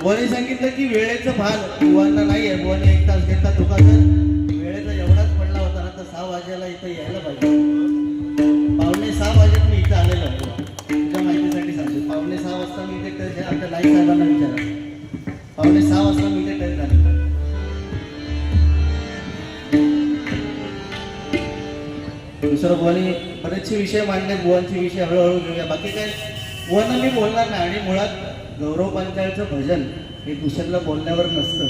बोनी सांगितलं की वेळेचं भान बुवांना नाही आहे. बुवाने 1 तास घेतला तुका जर वेळेचा एवढाच पडला होता ना तर 6 वाजेला इथं यायला पाहिजे. 5:45 वाजेत मी इथं आलेलो आहे. तुझ्या माहितीसाठी सांगतो 5:45 वाजता मी इथे टच आमच्या नाईक साहेबांना विचारा. 5:45 वाजता मी इथे टच झालेलो. दुसरं बुवानी बरेचसे विषय मांडले. बुवांचे विषय हळूहळू घेऊया. बाकी काय बुवांना मी बोलणार नाही. आणि मुळात गौरव पांचाळचं भजन हे दुसऱ्याला बोलण्यावर नसतं.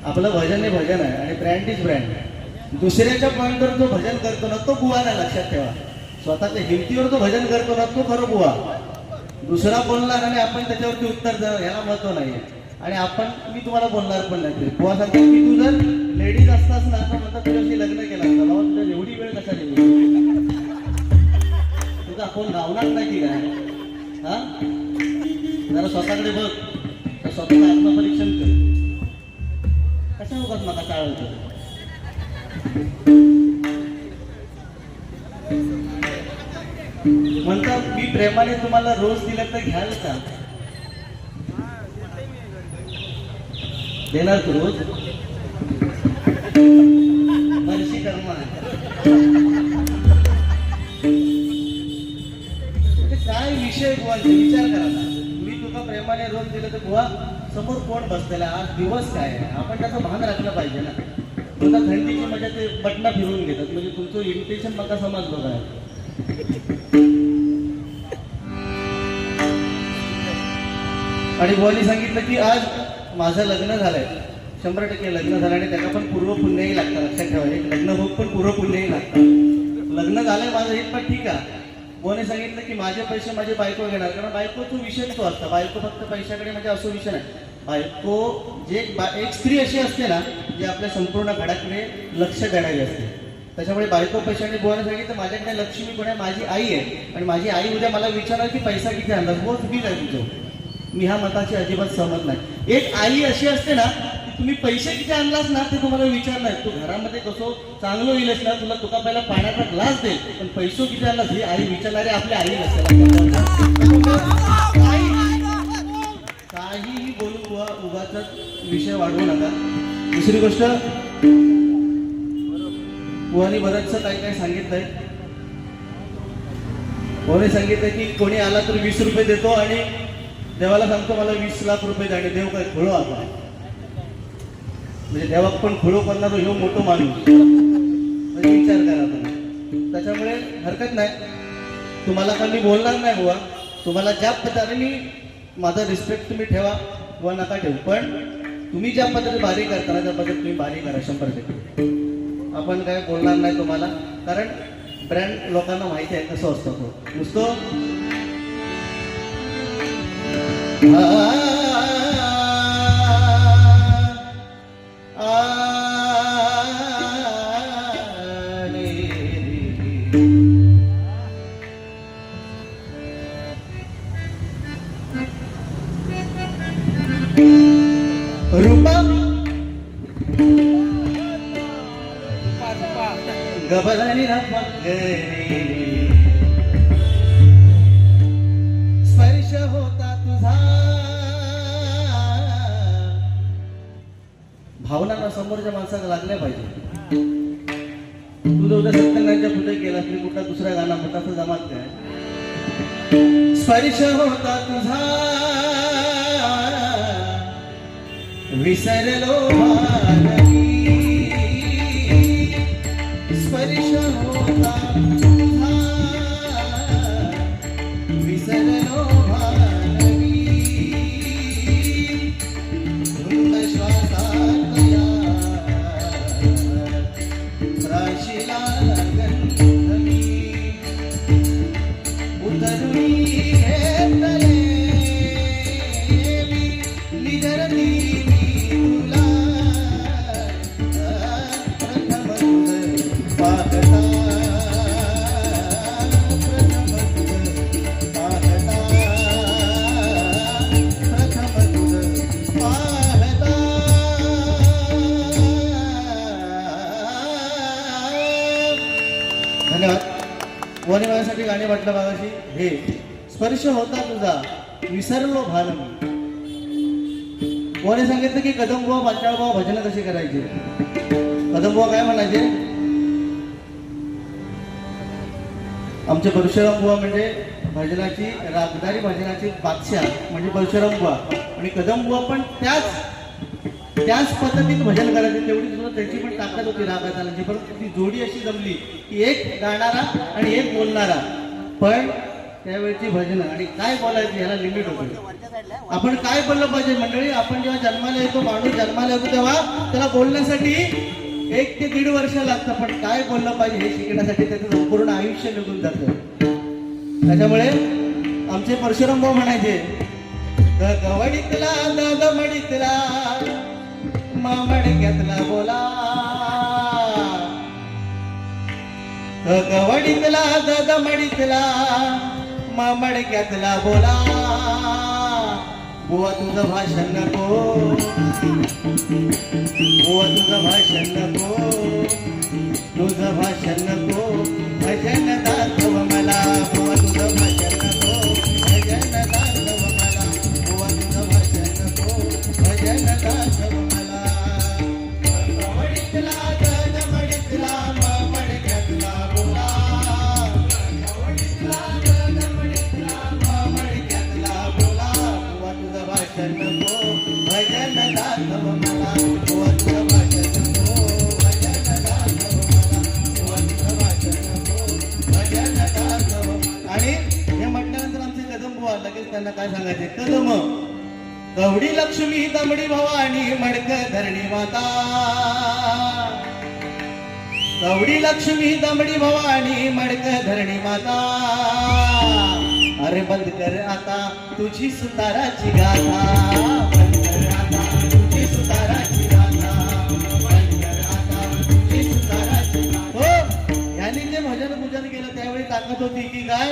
आपलं भजन हे भजन आहे आणि ब्रँड इज ब्रँड. दुसऱ्याच्या पॉईंटवर जो भजन करतो ना तो बुवा नाही, लक्षात ठेवा. स्वतःच्या हिमतीवर जो भजन करतो ना तो खरं बुवा. दुसरा बोलणार आणि आपण त्याच्यावरती उत्तर देणार ह्याला महत्व नाहीये. आणि आपण मी तुम्हाला बोलणार पण नाही. बुवा सांगतो की तू जर लेडीज असतास ना तर म्हणतात तुझ्याशी लग्न केलं असतं. बाबा तुझ्या एवढी वेळ कसा दिली? तुझा कोण गावणार नाही की काय? हा, जरा स्वतःकडे बघ, तर स्वतःचं आत्मपरीक्षण कर. कशा उगाच नका टाळतो. म्हणतात मी प्रेमाने तुम्हाला रोज दिलं तर घ्याल का? देणार तू रोज? वर्षी कर्म काय विषय बुवांचे विचार करा ना. मी तुला प्रेमाने रोज दिलं तर बुवा समोर कोण बसलेला, आज दिवस काय आहे आपण त्याचं भान राखलं पाहिजे ना. तुला थंडीची मजा ते बटणं फिरवून घेतात. म्हणजे तुमचं इरिटेशन मला समजलं काय. आणि बुवानी सांगितलं की आज माझं लग्न झालंय. 100% लग्न झालं आणि त्याला पण पूर्व पुण्यही लागतं. लक्षात ठेवा, एक लग्न होत पण पूर्व पुण्यही लागतं. लग्न झालंय माझं हे पण ठीक आहे. बुवाने सांगितलं की माझे पैसे माझी बायको घेणार. कारण बायकोचा विषय तो असतो. बायको फक्त पैशाकडे म्हणजे असं विषय नाही. बायको जे एक स्त्री अशी असते ना जी आपल्या संपूर्ण घराकडे लक्ष देणारी असते. त्याच्यामुळे बायको पैशाने बुवाने सांगितलं माझ्याकडे लक्ष्मी कोण आहे? माझी आई आहे. आणि माझी आई उद्या मला विचारणार की पैसा किती आणला. हो चुकीच आहे तुझं. मी ह्या मताची अजिबात सहमत नाही. एक आई अशी असते ना की तुम्ही पैसे किती आणलास ना ते तुम्हाला विचारणार. तू घरामध्ये कसं चांगलं होईलच ना, तुला तुका पहिला पाण्याचा ग्लास देईल पण पैसे किती आणलास ही आई विचारणारे आपल्या आई नसेल. काहीही बोलू उगाच विषय वाढवू नका. दुसरी गोष्ट बुवानी बरंचसं काही काही सांगितलंय. बुवाने सांगितलं की कोणी आला तर 20 रुपये देतो आणि देवाला सांगतो मला 20 लाख रुपये द्या. आणि देव काय खुळो आता? म्हणजे देवाक पण खुळो करणारो ह्यो मोठो माणूस. म्हणजे विचार करा तुम्ही. त्याच्यामुळे हरकत नाही. तुम्हाला का मी बोलणार नाही बुवा. तुम्हाला ज्या पद्धतीने माझा रिस्पेक्ट तुम्ही ठेवा बुवा नका ठेवू. पण तुम्ही ज्या पद्धतीने बारी करता ना त्या पद्धतीने तुम्ही बारी करा 100%. आपण काय बोलणार नाही तुम्हाला. कारण ब्रँड लोकांना माहिती आहे कसं असतं. तो नुसतं रूपा गबलानी स्पर्श होता तुझा. भावना समोरच्या माणसाला लागल्या पाहिजे. तू उद्या सत्यनारायणच्या पुढे गेला तरी कुठला दुसरा गाणा होता तर जमात काय. स्पर्श होता तुझा विसरलो भानवी. स्पर्श होता तुझा विसरलो भानवी. धुंद श्वासात या राशीला गंधमी उतरुनी घेतले निजरती तुला. प्रथम तुझ पाहता प्रथम तुझ पाहता प्रथम तुझ पाहता. धन्यवाद. वनी माझ्यासाठी गाणे म्हटलं मागाशी हे स्पर्श होता तुझा विसरलो भानवी. कोणी सांगितलं की कदमबुवा पाचाळबुवा भजन कसे करायचे? कदमबुवा काय म्हणायचे? आमचे परशुराम बुवा म्हणजे भजनाची रागदारी भजनाची बादशाह म्हणजे परशुराम बुवा, आणि कदमबुवा पण त्याच पद्धतीत भजन करायचे. तेवढी सुद्धा त्याची पण ताकद होती रागाची, परंतु ती जोडी अशी जमली की एक गाणारा आणि एक बोलणारा. पण त्यावेळची भजन आणि काय बोलायची ह्याला लिमिट होती. आपण काय बोललं पाहिजे मंडळी? आपण जेव्हा जन्माला येतो, माणूस जन्माला येतो, तेव्हा त्याला बोलण्यासाठी 1 ते 1.5 वर्ष लागतं. पण काय बोललं पाहिजे हे शिकण्यासाठी त्याचं संपूर्ण आयुष्य निघून जातं. त्याच्यामुळे आमचे परशुराम भाऊ म्हणायचे, गवडीतला दमडीतला मामडक्यातला बोला, गवडीतला दमडीतला मामडक्यातला बोला. बुवा तुझं भाषण नको, बुवा तुझं भाषण नको, तुझं भाषण नको, भजन दाखव मला. बुवा तुझं भाषण नको, भजन दाखव मला. बुवा तुझं भाषण नको, भजन दाखव मला. गवडीतला दमडीतला मामडक्यातला बोला, गवडीतला दमडीतला मामडक्यातला बोला. बुवा तुझं भाषण नको, भजन दाखव मला. बुवा तुझं भाषण नको, भजन दाखव मला. बुवा तुझं भाषण नको, भजन दाखव. आणि हे म्हटल्यानंतर आमचे कदम बुवा लगेच त्यांना काय सांगायचे? कदम गवडी लक्ष्मी दमडी भवानी मडक धरणी माता, गवडी लक्ष्मी दमडी भवानी मडक धरणी माता. अरे बंद कर आता तुझी सुताराची गाथा, बंद कर आता तुझी सुताराची गाथा, बंद कर आता तुझी सुताराची गाथा. हो, यांनी जे भजन पूजन केलं त्यावेळी ताकद होती की काय?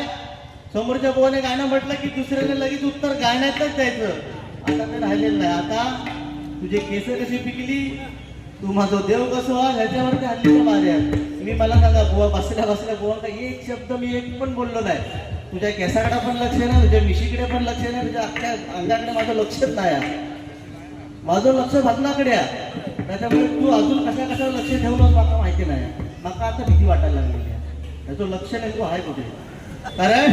समोरच्या बुवाने गाणं म्हटलं की दुसऱ्याने लगेच उत्तर गाण्यातच द्यायचं. आता ते राहिलेलं नाही. आता तुझे केस कशी पिकली, तू माझा देव कसं व्हा, ह्याच्यावरती हल्लीच्या बाऱ्या. मी मला सांगा बुवा, बसल्या बुवा का एक शब्द मी एक पण बोललो नाही. तुझ्या केसाकडे पण लक्ष नाही, तुझ्या मिशीकडे पण लक्ष नाही, तुझ्या अख्ख्या अंगाकडे माझं लक्षच नाही. माझं लक्ष भजनाकडे आहे. त्याच्यामुळे तू अजून कशा लक्ष ठेवलं मला माहिती नाही. मला आता भीती वाटायला लागली आहे. त्याचं लक्ष नेमकं आहे कुठे? कारण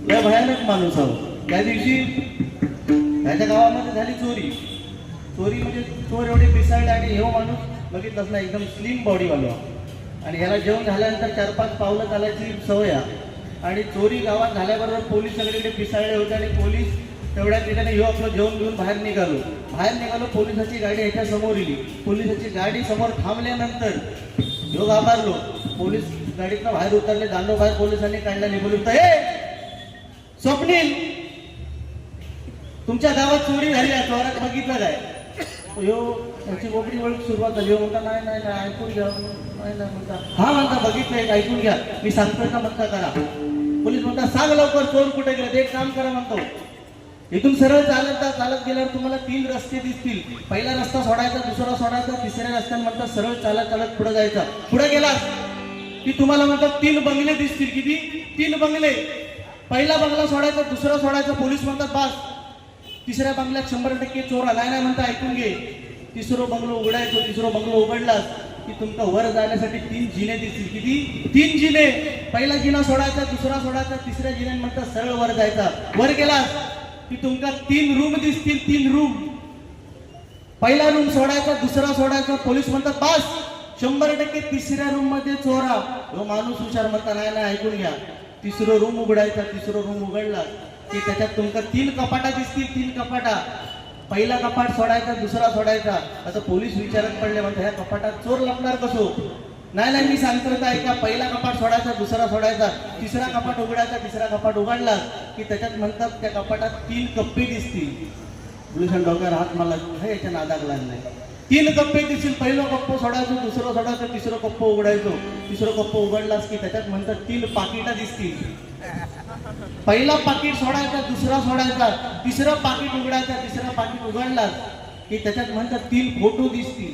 लय भयानक माणूस आहो. त्या दिवशी ह्याच्या गावामध्ये झाली चोरी. चोरी म्हणजे चोर एवढे पिसाळले आणि हे माणूस बघितलंच ना, एकदम स्लिम बॉडीवाला. आणि ह्याला जेवण झाल्यानंतर 4-5 पावलं चालायची सवय आहे. आणि चोरी गावात झाल्याबरोबर पोलीस सगळीकडे पिसाळले होते आणि पोलीस तेवढ्या ठिकाणी ह्यो आपलं जेवण घेऊन बाहेर निघालो. पोलिसाची गाडी ह्याच्या समोर इली. पोलिसाची गाडी समोर थांबल्यानंतर ह्यो घाबरलो. पोलीस गाडीतनं बाहेर उतरले, दांडो बाहेर पोलिसांनी काढला. निघून हे स्वप्नील, तुमच्या गावात चोरी झाली आहे, चोरात बघितलं काय? ह्यो त्याची बोबडी ओळख सुरुवात झाली. हो म्हणता नाही नाही नाही ऐकून घ्या, नाही नाही म्हणता हा म्हणता बघितलं एक ऐकून घ्या, मी सांगतोय का म्हणता करा. पोलीस म्हणता सांग लवकर चोर कुठे गेला, एक काम करा म्हणतो. इथून सरळ चालत गेल्यावर तुम्हाला 3 रस्ते दिसतील. पहिला रस्ता सोडायचा, दुसरा सोडायचा, तिसऱ्या रस्त्याने म्हणतात सरळ चालत पुढे जायचा. पुढे गेलास की तुम्हाला म्हणतात 3 बंगले दिसतील. किती? 3 बंगले. पहिला बंगला सोडायचा, दुसरा सोडायचा. पोलीस म्हणतात बस. तिसऱ्या बंगल्यात 100% चोर आला नाही म्हणता ऐकून घे. तिसरं बंगलो उघडायचो. तिसरं बंगलो उघडलास की तुमका वर जाण्यासाठी 3 जिने दिसतील. किती? 3 जिने. पहिला जिना सोडायचा, दुसरा सोडायचा, तिसऱ्या जिन्याने म्हणतात सरळ वर जायचा. वर गेलास की तुमका 3 रूम दिसतील. 3 रूम. पहिला रूम सोडायचा, दुसरा सोडायचा. पोलीस म्हणतात बस. 100% तिसऱ्या रूम मध्ये चोरा. तो माणूस हुशार म्हणता नाही नाही ऐकून घ्या. तिसरं रूम उघडायचा. तिसरं रूम उघडला की त्याच्यात तुमका 3 कपाटा दिसतील. 3 कपाटा. पहिला कपाट सोडायचा, दुसरा सोडायचा. आता पोलीस विचारत पडले म्हणतात ह्या कपाटात चोर लपणार कसो? नाही नाही मी सांगतो तर ऐका. पहिला कपाट सोडायचा, दुसरा सोडायचा, तिसरा कपाट उघडायचा. तिसरा कपाट उघडला की त्याच्यात म्हणतात त्या कपाटात 3 कप्पे दिसतील. पोलिसांनी डोक्यावर हात मला याच्या नादाक लागलाय. 3 कप्पे दिसतील. पहिलं कप्प सोडायचं, दुसरं सोडायचं, तिसरं कप्प उघडायचो. तिसरं कप्प उघडलास की त्याच्यात म्हणतात 3 पाकिटा दिसतील. पहिला पाकिट सोडायचा, दुसरा सोडायचा, तिसरं पाकिट उघडायचा, तिसरं पाकिट उघडलास की त्याच्यात म्हणतात 3 फोटो दिसतील.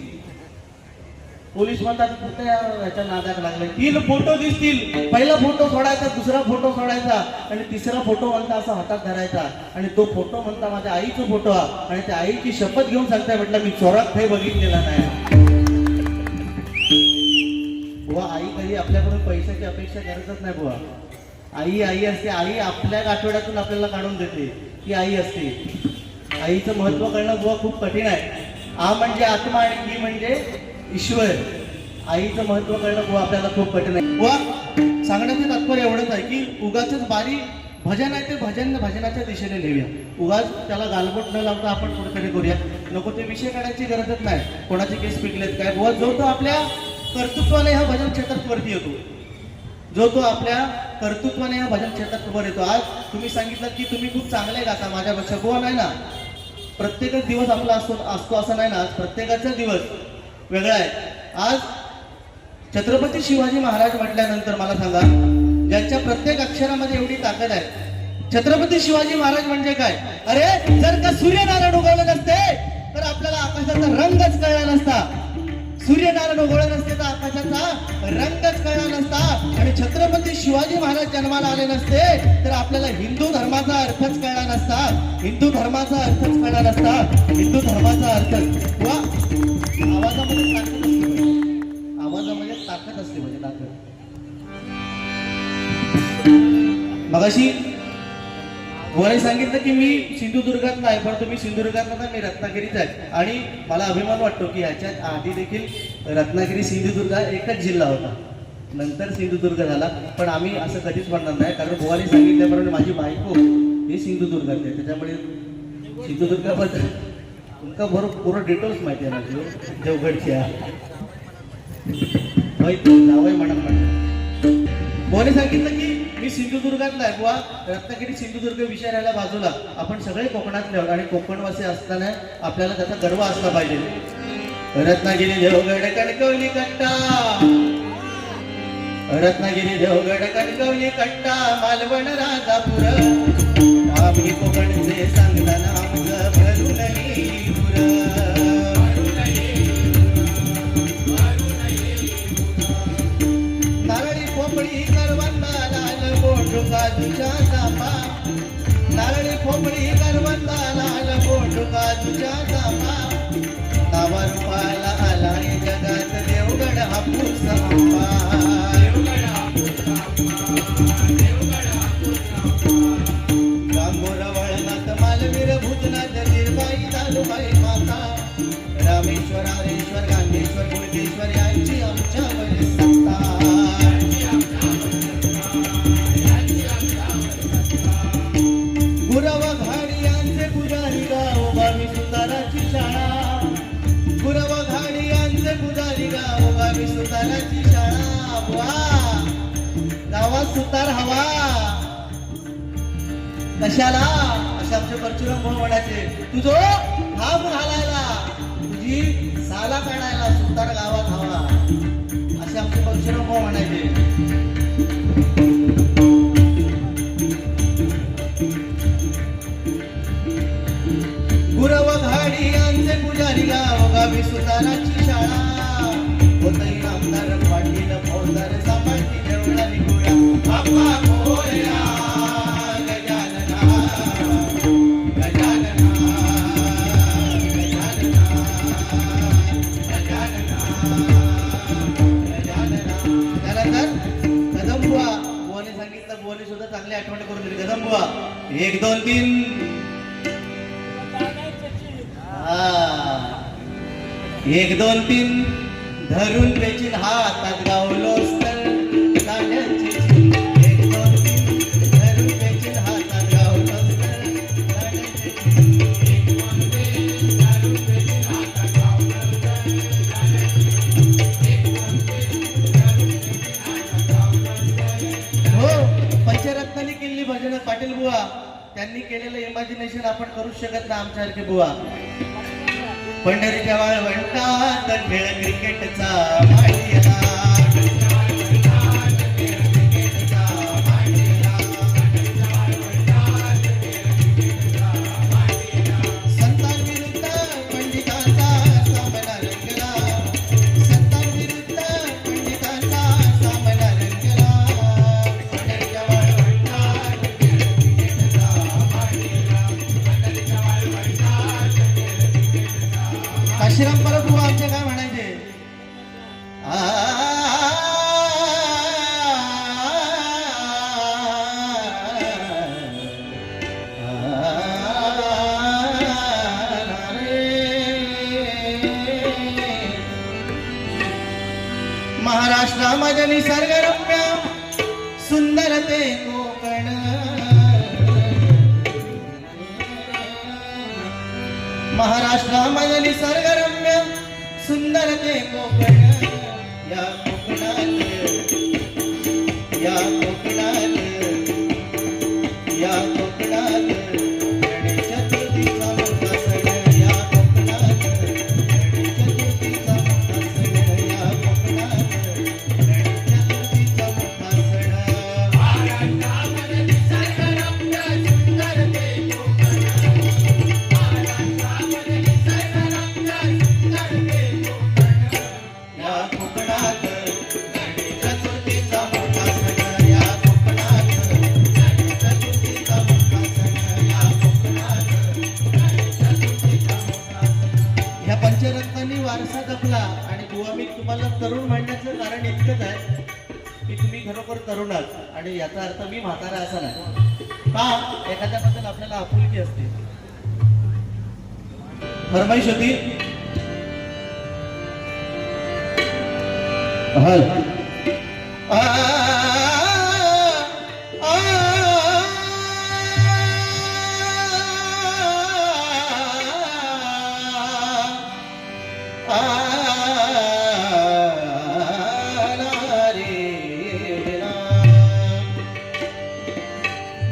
पोलीस म्हणतात कुठे याच्या नादात लागलाय. 3 फोटो दिसतील, पहिला फोटो सोडायचा, दुसरा फोटो सोडायचा आणि तिसरा फोटो म्हणता असा हातात धरायचा आणि तो फोटो म्हणता माझ्या आईचा फोटो हा आणि त्या आईची शपथ घेऊन सांगताय म्हटलं मी चोरात काही बघितलेला नाही. बुवा आई कधी आपल्याकडून पैशाची अपेक्षा करतच नाही. बुवा आई आई असते. आई आपल्या आठवड्यातून आपल्याला काढून देते की आई असते. आईचं महत्व कळणं बुवा खूप कठीण आहे. आ म्हणजे आत्मा आणि ई म्हणजे ईश्वर. आईचं महत्व कळणं बुवा आपल्याला खूप कठीण आहे. बुवा सांगण्याचं तात्पर्य एवढंच आहे की उगाच बारी भजन आहे ते भजनाच्या दिशेने नेऊया. उगाच त्याला गालबोट न लावता आपण कुठेतरी करूया. नको ते विषय काढायची गरजच नाही. कोणाचे केस पिकलेत काय. बुवा जो तो आपल्या कर्तृत्वाने ह्या भजन क्षेत्रात वरती येतो. जो तो आपल्या कर्तृत्वाने ह्या भजन क्षेत्रात वर येतो. आज तुम्ही सांगितलं की तुम्ही खूप चांगले गाता माझ्यापेक्षा. बुवा नाही ना, प्रत्येकच दिवस आपला असतो असं नाही ना. आज प्रत्येकाचा दिवस वेगळा आहे. आज छत्रपती शिवाजी महाराज म्हटल्यानंतर मला सांगा ज्यांच्या प्रत्येक अक्षरामध्ये एवढी ताकद आहे. छत्रपती शिवाजी महाराज म्हणजे काय. अरे जर का सूर्यनारायण उगवले नसते तर आपल्याला आकाशाचा रंगच कळला नसता. सूर्यनारायण उगवले नसते तर आकाशाचा रंगच कळला नसता. आणि छत्रपती शिवाजी महाराज जन्माला आले नसते तर आपल्याला हिंदू धर्माचा अर्थच कळला नसता. हिंदू धर्माचा अर्थच कळला नसता. हिंदू धर्माचा अर्थ वा आवाजामध्ये ताकद असते. आवाजामध्ये ताकद असते म्हणजे ताकद. मगाशी वय सांगितलं की मी सिंधुदुर्गातला आहे पण तुम्ही सिंधुदुर्गातला नाही, मी रत्नागिरीचा आहे. आणि मला अभिमान वाटतो की ह्याच्यात आधी देखील रत्नागिरी सिंधुदुर्ग एकच जिल्हा होता. नंतर सिंधुदुर्ग झाला. पण आम्ही असं कधीच म्हणणार नाही कारण बुवाने सांगितल्याप्रमाणे माझी बायको हे सिंधुदुर्गात आहे. त्याच्यामुळे सिंधुदुर्गाबद्दल तुमका पूर्ण डिटेल्स माहिती आहे माझी. देवगडची जावई म्हणून बुवाने सांगितलं की मी सिंधुदुर्गातला आहे. बुवा रत्नागिरी सिंधुदुर्ग विषय राहिला बाजूला. आपण सगळे कोकणातले आहोत आणि कोकणवासी असताना आपल्याला त्याचा गर्व असला पाहिजे. रत्नागिरी देवगड कणकवली कट्टा. रत्नागिरी देवगड कणकवली कट्टा मालवण राजापूर. आम्ही कोकणचे सांगताना आमचं भरून नारळी पोपळी करवंदा लाल बोटू काजूच्या चापा. नारळी पोपळी करवंदा लाल बोटू काजूच्या चापा. नावा रूपाला आलाय जगात देवगड हापूस आंबा. गांगोर वळणात मालवीर भूतनाथ निर्बाई दालूबाई माता. रामेश्वर आरेश्वर गांधेश्वर मुळकेश्वर यांची आमच्यावर सत्ता. गुरव घाडी यांचे पुजारी गाव गावी सुताराची शाळा. गुरव घाडी यांचे पुजारी गाव गावी सुताराची शाळा. वा गावात सुतार हवा कशाला असे आमचे परशुराम भाऊ म्हणायचे. तुझो घाम घालायला तुझी साला काढायला सुतार गावात हवा असे आमचे परशुराम भाऊ म्हणायचे. गुरव घाडी यांचे पुजारी गाव गावी सुताराची शाळा. होतही आमदार पाटील फौजदार सांभाळती देवळाली गोळ्या. बाप्पा गोळ्या कदमबुवा बुवाने सांगितलं. बुवाने सुद्धा चांगली आठवण करून दिली. कदमबुवा 1 2 3 1 2 3 धरून पेचिन हातात गावलोस तर काढ्याची. 1 2 3 धरून पेचिन हातात गावलोस तर काढ्याची. हो पंचरत्नांनी केलेली भजन पाटील बुवा त्यांनी केलेलं इमॅजिनेशन आपण करूच शकत नाही आमच्यासारखे बुवा. पंढरीच्या वाळवंटात खेळ क्रिकेटचा मांडीला. संतांविरुद्ध पंडितांचा सामना रंगला. संतांविरुद्ध काशीराम परत बुवा आमचे काय म्हणायचे, महाराष्ट्रामध्ये निसर्गरम्य सुंदर ते कोकण, महाराष्ट्रामध्ये निसर्गरम्य सुंदर ते कोकण, या कोकणात या कोकणात या कोकणात गणेश चतुर्थीचा मोठा सण, या कोकणात गणेश चतुर्थीचा मोठा सण, या कोकणात गणेश चतुर्थीचा मोठा सण. महाराष्ट्रामध्ये निसर्गरम्य सुंदर ते कोकण, महाराष्ट्रामध्ये निसर्गरम्य सुंदर ते कोकण, या कोकणात गणेश चतुर्थीचा मोठा सण, या कोकणात गणेश चतुर्थीचा मोठा सण, या कोकणात गणेश चतुर्थीचा मोठा सण. ह्या पंचरत्नांनी वारसा जपला. आणि बुवा मी तुम्हाला तरुण म्हणण्याचं कारण इतकंच आहे की तुम्ही खरोखर तरुण आहात, आणि याचा अर्थ मी म्हातारा असा नाही. का एखाद्याबद्दल आपल्याला आपुलकी असते. फरमाईश होती, हल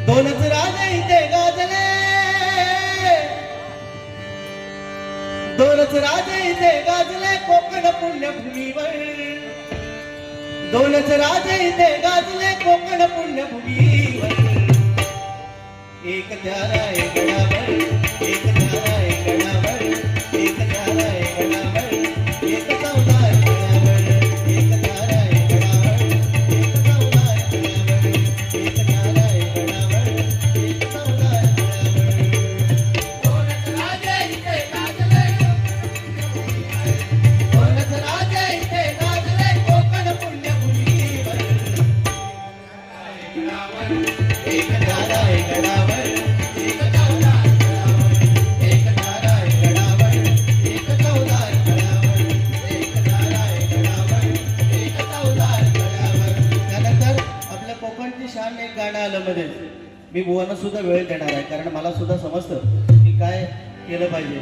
दोनच राजे इथे गाजले, दोनच राजे इथे गाजले कोकण पुण्यभूमीवर, दोनच राजे इथे गाजले कोकण पुण्यभूमीवर. एक त्यारा एक गडावर, एक त्यारा एक गडावर, एक त्यारा एक गडावर, एक चौदार गडावर, एक त्यारा एक गडावर, एक चौदार गडावर, एक त्यारा एक गडावर, एक चौदार गडावर. दोनच राजे इथे गाजले, दोनच राजे इथे गाजले कोकण पुण्यभूमीवर. एक तारा एक गडावर, एक चौदार गडावर, एक तारा एक गडावर, एक चौदार गडावर, एक तारा एक गडावर, एक चौदार गडावर. त्यानंतर आपल्या कोकणची शान एक गाणं आलं मध्ये. मी बुवांना सुद्धा वेळ देणार आहे, कारण मला सुद्धा समजतं की काय केलं पाहिजे.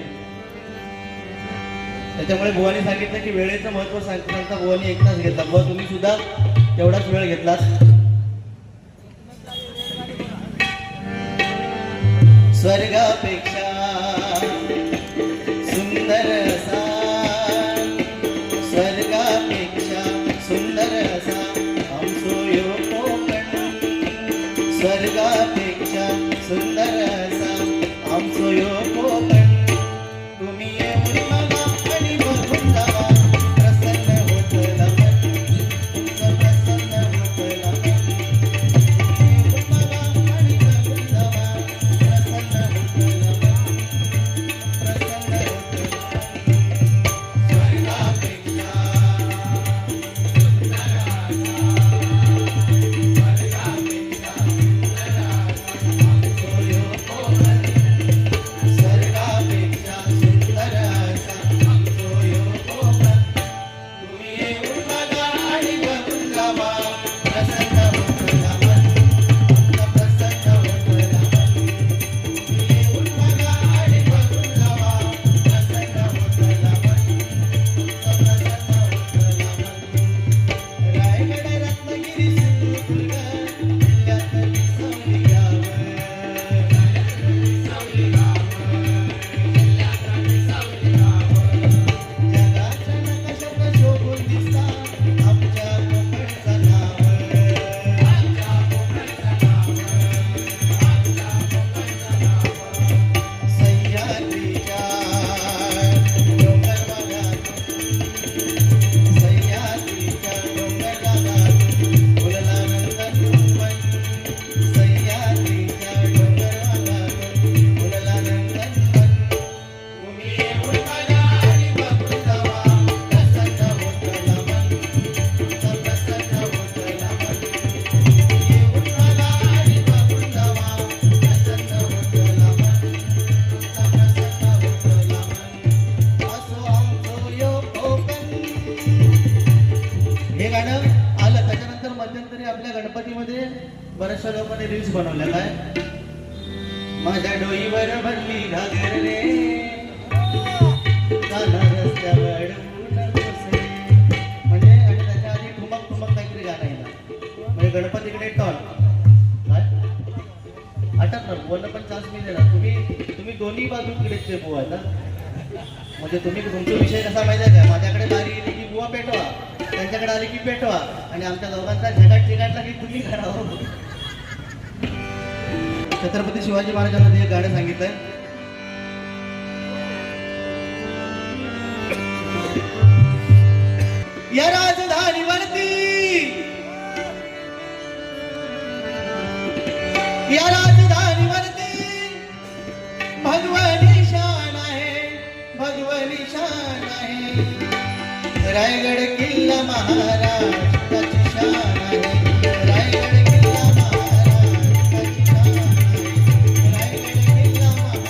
त्याच्यामुळे बुवानी सांगितलं की वेळेचं महत्व सांगता सांगता बुवानी एक तास घेतला. बुवा तुम्ही सुद्धा तेवढाच वेळ घेतलात. स्वर्गापेक्षा सुंदर असा, स्वर्गापेक्षा सुंदर असा आमचो यो कोकण, स्वर्गापेक्षा सुंदर असा आमचो यो कोकण. तुम्ही येऊन बघा आणि बघून जावा, प्रसन्न होतं मन, तुमचं प्रसन्न होतं मन. तुम्ही येऊन बघा आणि बघून जावा, प्रसन्न होतं मन. रील्स बनवल्या काय, माझ्या डोईवर भरली घागर रे, गाणं रस्त्यावर ऊन कोसळे. म्हणजे आणि त्याच्या आधी ठुमक ठुमक काहीतरी गाणं आहे ना, म्हणजे गणपतीकडे टॉल काय आटक ना बोलणं पण चान्स मी देणार. तुम्ही दोन्ही बाजूकडेचे बुवा ना, म्हणजे तुम्ही तुमचा विषय कसा माहिती आहे का, माझ्याकडे बारी येते की बुवा पेटवा, त्यांच्याकडे आले की पेटवा, आणि आमच्या दोघांचा झगाट चिगाटला की तुम्ही करावं. छत्रपती शिवाजी महाराजांना एक गाणं सांगितलंय, या राजधानीवरती, या राजधानीवरती भगवानी शान आहे, भगवानी शान आहे. रायगड किल्ला महाराष्ट्राची शान आहे, रायगड किल्ला महाराष्ट्राची शान आहे, रायगड किल्ला महाराष्ट्राची शान आहे.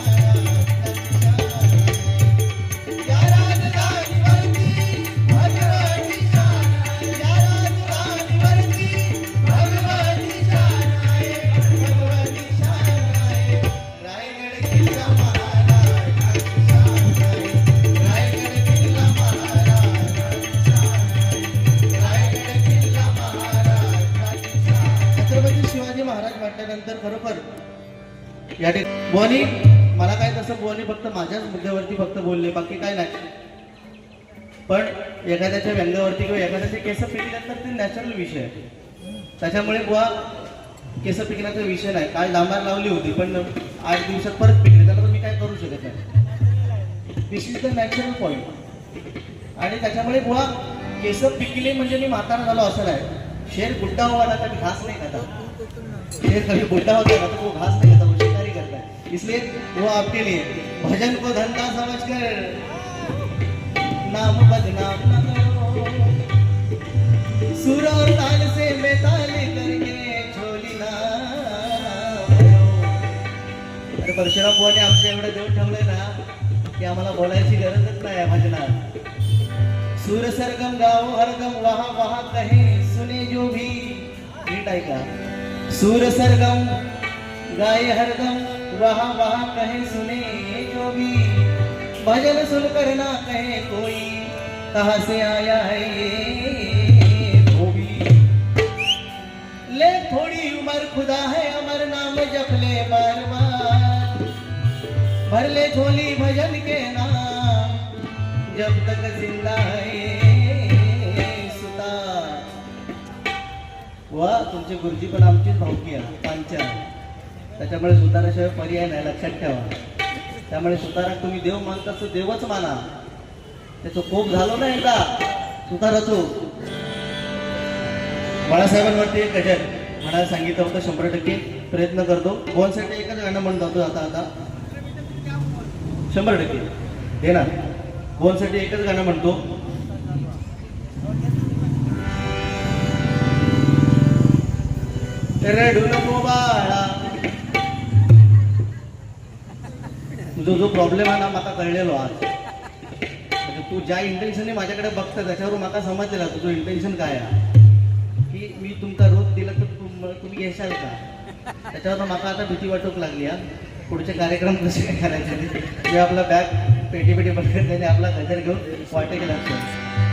या राजधानीवरती भगवानी शान आहे, या राजधानीवरती भगवानी शान आहे, भगवानी शान आहे. रायगड किल्ला महाराष्ट्राची शान आहे, रायगड किल्ला महाराष्ट्राची शान आहे, रायगड किल्ला महाराष्ट्राची शान. छत्रपती शिवाजी महाराज म्हटल्यानंतर खरोखर या ठिकाणी बोनी मला काय तसं बोनी फक्त माझ्याच मुद्द्यावरती फक्त बोलले, बाकी काय नाही. पण एखाद्याच्या व्यंगावरती किंवा एखाद्याचे केस पिकल्यात तर ते नॅचरल विषय आहे, त्याच्यामुळे बुवा केस पिकण्याचा विषय नाही. काल डांबार लावली होती पण 8 दिवसात परत पिकली, त्याला तर मी काय करू शकत नाही. दिस इज द नॅचरल पॉईंट. आणि त्याच्यामुळे बुवा केस पिकले म्हणजे मी म्हातारा झालो असं नाही. शेर बुड्ढा हुआ ना कभी घास नहीं खाता, शेर कभी बुड्ढा हो गया ना तो वो घास नहीं खाता, वो शिकारी करता है. इसलिए वो आपके लिए भजन को धंधा समझकर नाम बदनाम न करो, सुर और ताल से बेताल करके झोली ना भरो. अरे परशुराम बुवाने आमच्या एवढं देऊन ठेवलंय ना की आम्हाला बोलायची गरजच नाही आहे भजनात. सूर सरगम गाओ हरगम वहा वहा कहे सुने जो भी, नीट ऐका. सूर सरगम गाए हरगम वहा वहा कहे सुने जो भी, भजन सुनकर ना कहे कोई कहाँ से आया है ये धोबी. ले थोड़ी उम्र खुदा है अमर नाम जप ले बार बार, भर ले झोली भजन के नाम जब तक जिंदा है सुतार. वा तुमचे गुरुजी पण आमचीच भावकी आहे पांच्या, त्याच्यामुळे सुताराशिवाय पर्याय नाही, लक्षात ठेवा. त्यामुळे सुताराक तुम्ही देव मानता तर देवच माना. त्याचं कोप झालं ना एकदा सुताराचो. बाळासाहेबांवरती एक गजल म्हणायला सांगितलं होतं, 100% प्रयत्न करतो. बोनसाठी एकच गाणं म्हणतो आता 100% हे ना, बोनसाठी एकच गाणं म्हणतो. रडू नको बाळा, जो प्रॉब्लेम आहे ना मला कळलेलो आज. म्हणजे तू ज्या इंटेन्शनने माझ्याकडे बघता त्याच्यावरून मला समजलेला तुझं इंटेन्शन काय आहे. की मी तुमचा रोज दिला तर तुम्ही येशाल का, त्याच्यावर मला आता भीती वाटूक लागली. पुढचे कार्यक्रम कसे काय करायचे. मी आपला बॅग पेटी बंद त्याने आपला गजर घेऊन वाटे गेला.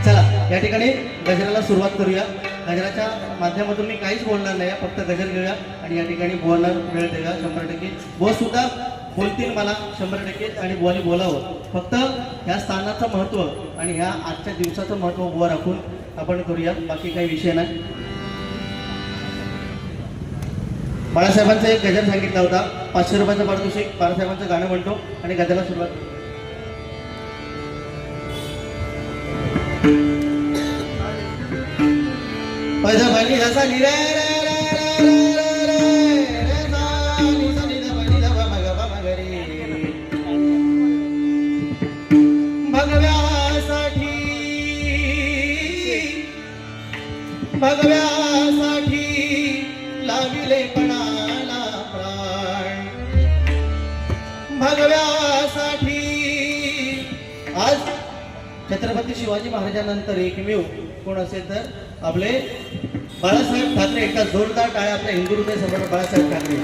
चला या ठिकाणी गजराला सुरुवात करूया. गजराच्या माध्यमातून मी काहीच बोलणार नाही, फक्त गजर घेऊया आणि या ठिकाणी बोलणार वेळ देऊया. 100% बोस सुद्धा बोलतील मला 100% आणि बोली बोलावं. फक्त ह्या स्थानाचं महत्त्व आणि ह्या आजच्या दिवसाचं महत्त्व उभं राखून आपण करूया, बाकी काही विषय नाही. बाळासाहेबांचा एक गजर सांगितला होता, 500 रुपयाचा पारितोषिक. बाळासाहेबांचं गाणं म्हणतो आणि गजराला सुरुवात. पैसा पाणी जसा निरे भगव्यासाठी लाविले पणाला प्राण, भगव्यासाठी. आज छत्रपती शिवाजी महाराजांनंतर एकमेव कोण असेल तर आपले बाळासाहेब ठाकरे, एकदा जोरदार टाळ्या आपल्या हिंदू हृदय सम्राट बाळासाहेब ठाकरे.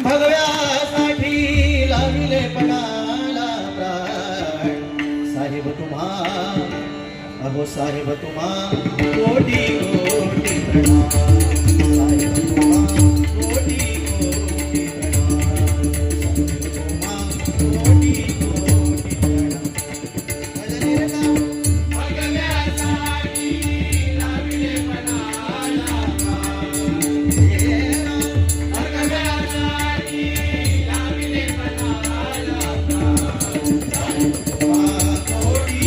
भगव्यासाठी लाविले पणाला प्राण, साहेब तुम्हा, अहो साहेब तुम्हा कोटी कोटी प्रणाम, साहेब तुम्हा कोटी कोटी प्रणाम, साहेब तुम्हा कोटी कोटी प्रणाम. भजनीर का भगव्यासाठी लाविले पणाला प्राण, भगव्यासाठी लाविले पणाला प्राण, साहेब तुम्हा कोटी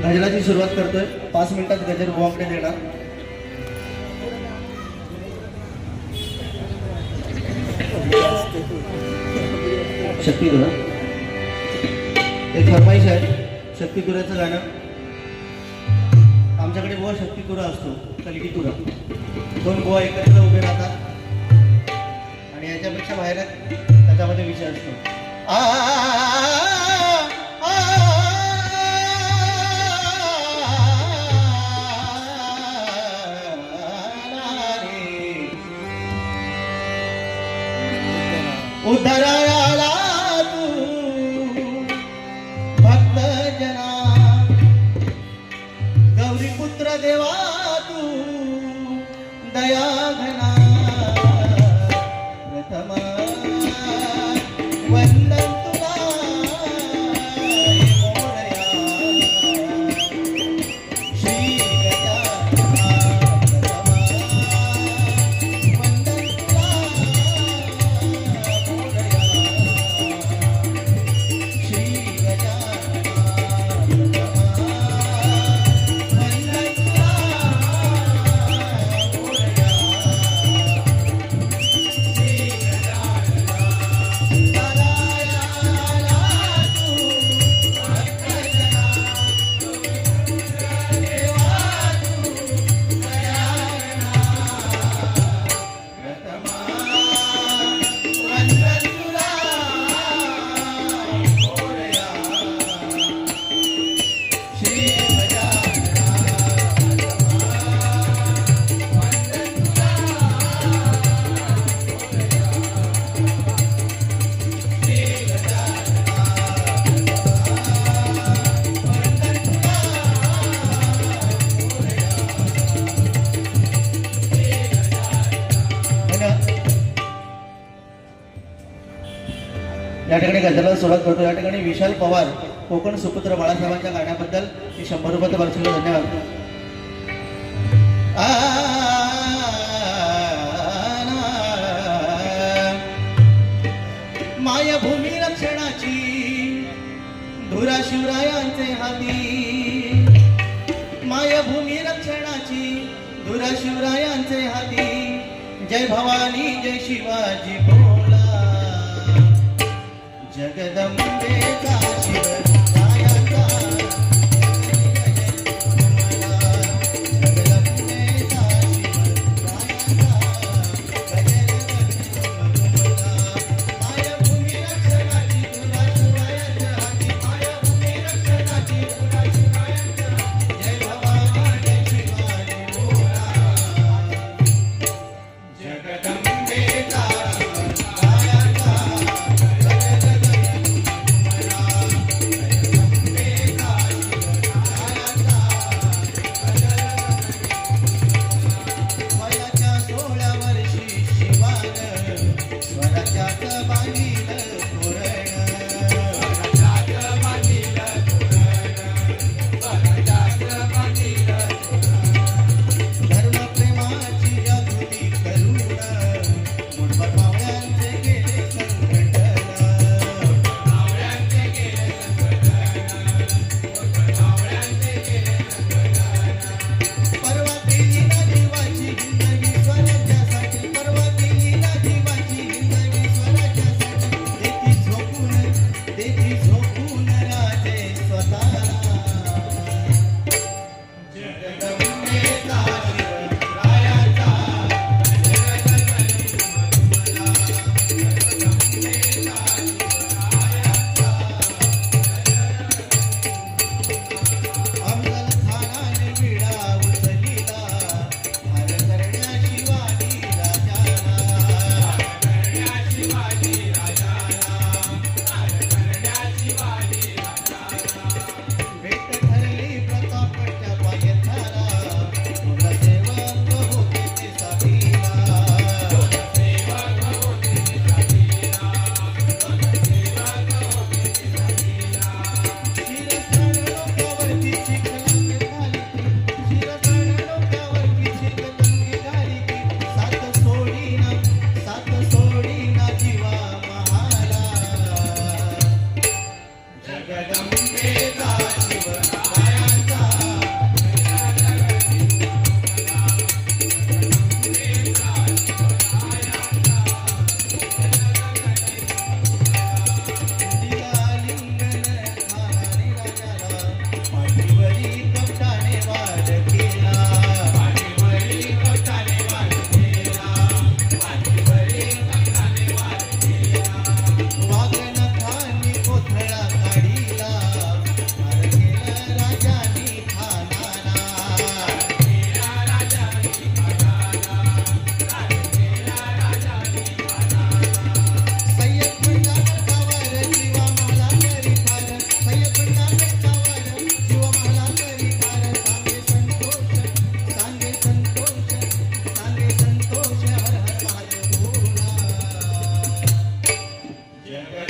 गजराची सुरुवात करतोय. 5 मिनिटात गजर बुवाकडे देणार. शक्तिगुरा एक फरमाईश आहे. शक्तिगुराचं गाणं आमच्याकडे बुवा शक्तिगुरा असतो, कलगीतुरा. 2 बुवा एकत्र उभे राहतात आणि याच्यापेक्षा बाहेर त्याच्यामध्ये विषय असतो. उद्धराला तू भक्त जना, गौरी पुत्र देवा तू दया घना, प्रथम वंदन तुला मोरया, श्री गजानना, प्रथम वंदन तुला मोरया, श्री गजानना, प्रथम वंदन तुला मोरया, श्री या ठिकाणी गजराला सुरुवात करतो. या ठिकाणी विशाल पवार कोकण सुपुत्र बाळासाहेबांच्या गाण्याबद्दल मी 100 रुपये बरसले. धन्यवाद. मायभूमी रक्षणाची धुरा शिवरायांचे हाती, मायभूमी रक्षणाची धुरा शिवरायांचे हाती, जय भवानी जय शिवाजी बोला, जगदंबेचा शिवरायांचा, जगदंबेचा शिवरायांचा, मायभूमी रक्षणाची धुरा शिवरायांच्या हाती, मायभूमी रक्षणाची धुरा शिवरायांच्या हाती, जय भवानी जय शिवाजी बोला, जगदंबेचा शिवरायांचा, जय